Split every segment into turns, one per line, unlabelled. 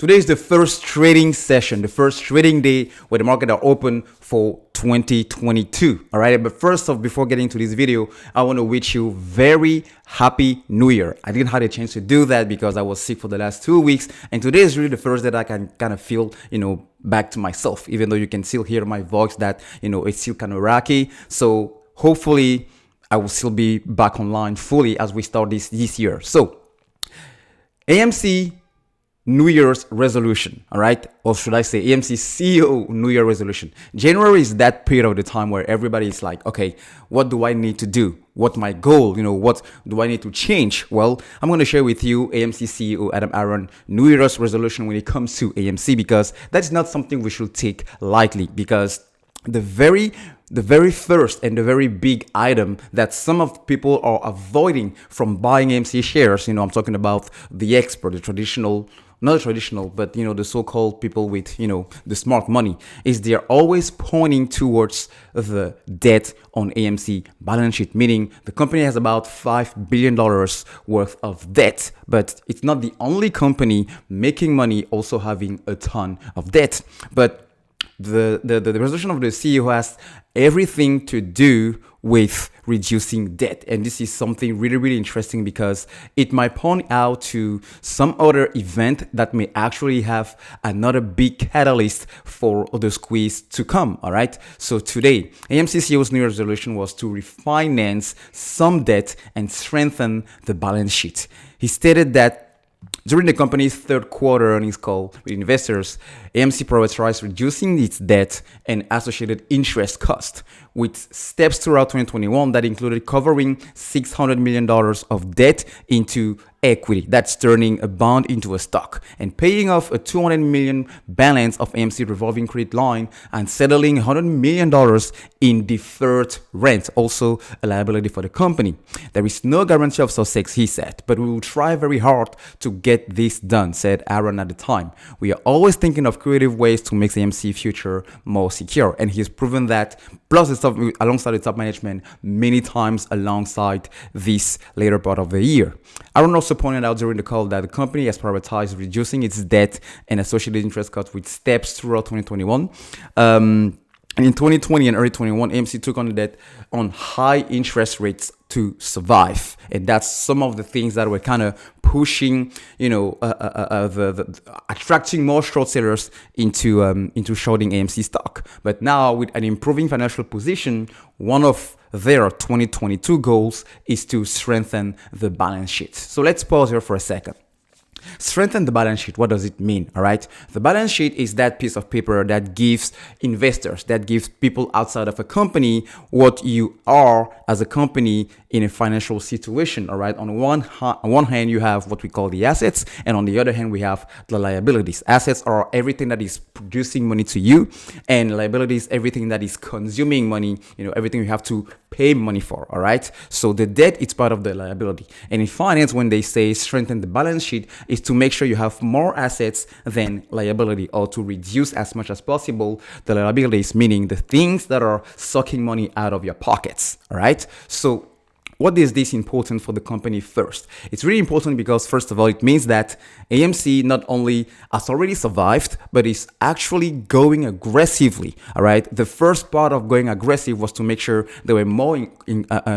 Today is the first trading session, the first trading day where the market are open for 2022. All right. But first off, before getting to this video, I want to wish you very happy new year. I didn't have a chance to do that because I was sick for the last 2 weeks. And today is really the first that I can kind of feel, back to myself, even though you can still hear my voice that, it's still kind of rocky. So hopefully I will still be back online fully as we start this year. So AMC New Year's resolution, all right? Or should I say AMC CEO New Year resolution. January is that period of the time where everybody is like, okay, what do I need to do? What's my goal? What do I need to change? Well, I'm going to share with you AMC CEO Aron New Year's resolution when it comes to AMC, because that's not something we should take lightly, because the very first and the very big item that some of people are avoiding from buying AMC shares, I'm talking about the expert, the traditional, not the traditional, but the so-called people with the smart money, is they're always pointing towards the debt on AMC balance sheet, meaning the company has about $5 billion worth of debt, but it's not the only company making money also having a ton of debt. But the resolution of the CEO has everything to do with reducing debt. And this is something really, really interesting because it might point out to some other event that may actually have another big catalyst for the squeeze to come. All right. So today, AMC CEO's New Year's resolution was to refinance some debt and strengthen the balance sheet. He stated that during the company's third quarter earnings call with investors, AMC prioritized reducing its debt and associated interest costs, with steps throughout 2021 that included covering $600 million of debt into equity. That's turning a bond into a stock, and paying off a $200 million balance of AMC revolving credit line and settling $100 million in deferred rent, also a liability for the company. There is no guarantee of success, he said, but we will try very hard to get this done, said Aron at the time. We are always thinking of creative ways to make the AMC future more secure, and he's proven that, plus the stuff alongside the top management many times alongside this later part of the year. Aron also pointed out during the call that the company has prioritized reducing its debt and associated interest costs with steps throughout 2021. And in 2020 and early 21, AMC took on the debt on high interest rates to survive. And that's some of the things that were kind of pushing, attracting more short sellers into shorting AMC stock. But now, with an improving financial position, one of their 2022 goals is to strengthen the balance sheet. So let's pause here for a second. Strengthen the balance sheet. What does it mean? All right. The balance sheet is that piece of paper that gives investors, that gives people outside of a company what you are as a company in a financial situation. All right. On one hand, you have what we call the assets, and on the other hand, we have the liabilities. Assets are everything that is producing money to you, and liabilities, everything that is consuming money, everything you have to pay money for. All right. So the debt is part of the liability. And in finance, when they say strengthen the balance sheet, is to make sure you have more assets than liability, or to reduce as much as possible the liabilities, meaning the things that are sucking money out of your pockets. All right. So what is this important for the company first? It's really important because, first of all, it means that AMC not only has already survived, but is actually going aggressively. All right. The first part of going aggressive was to make sure there were more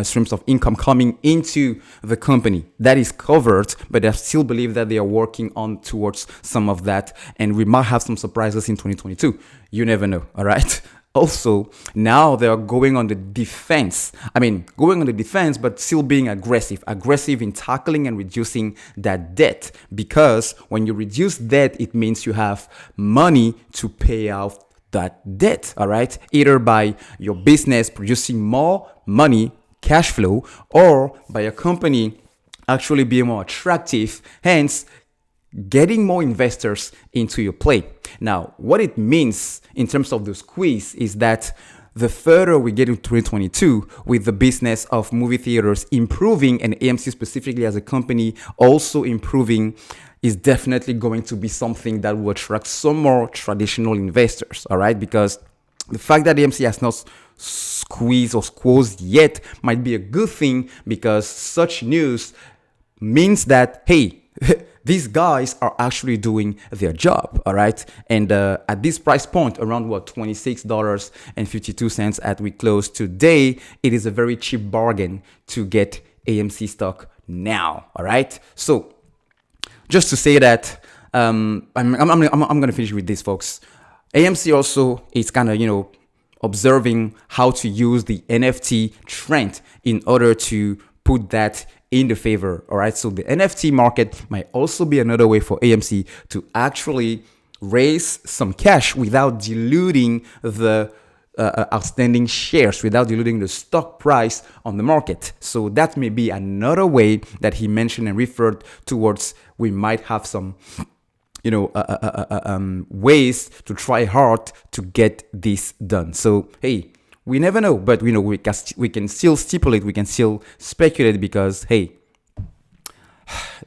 streams of income coming into the company. That is covered, but I still believe that they are working on towards some of that, and we might have some surprises in 2022. You never know. All right. Also, now they are going on the defense. But still being aggressive in tackling and reducing that debt. Because when you reduce debt, it means you have money to pay off that debt, all right? Either by your business producing more money, cash flow, or by a company actually being more attractive, hence getting more investors into your play. Now, what it means in terms of the squeeze is that the further we get into 2022 with the business of movie theaters improving, and AMC specifically as a company also improving, is definitely going to be something that will attract some more traditional investors, all right? Because the fact that AMC has not squeezed or squeezed yet might be a good thing, because such news means that, hey, these guys are actually doing their job, all right? And at this price point, around what, $26.52 as we close today, it is a very cheap bargain to get AMC stock now, all right? So just to say that, I'm gonna finish with this, folks. AMC also is kind of, observing how to use the NFT trend in order to put that in the favor. All right. So the NFT market might also be another way for AMC to actually raise some cash without diluting the outstanding shares, without diluting the stock price on the market. So that may be another way that he mentioned and referred towards. We might have some ways to try hard to get this done. So, hey, we never know, but we can still stipulate, we can still speculate, because, hey,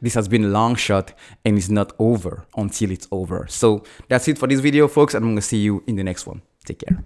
this has been a long shot and it's not over until it's over. So that's it for this video, folks, and I'm going to see you in the next one. Take care.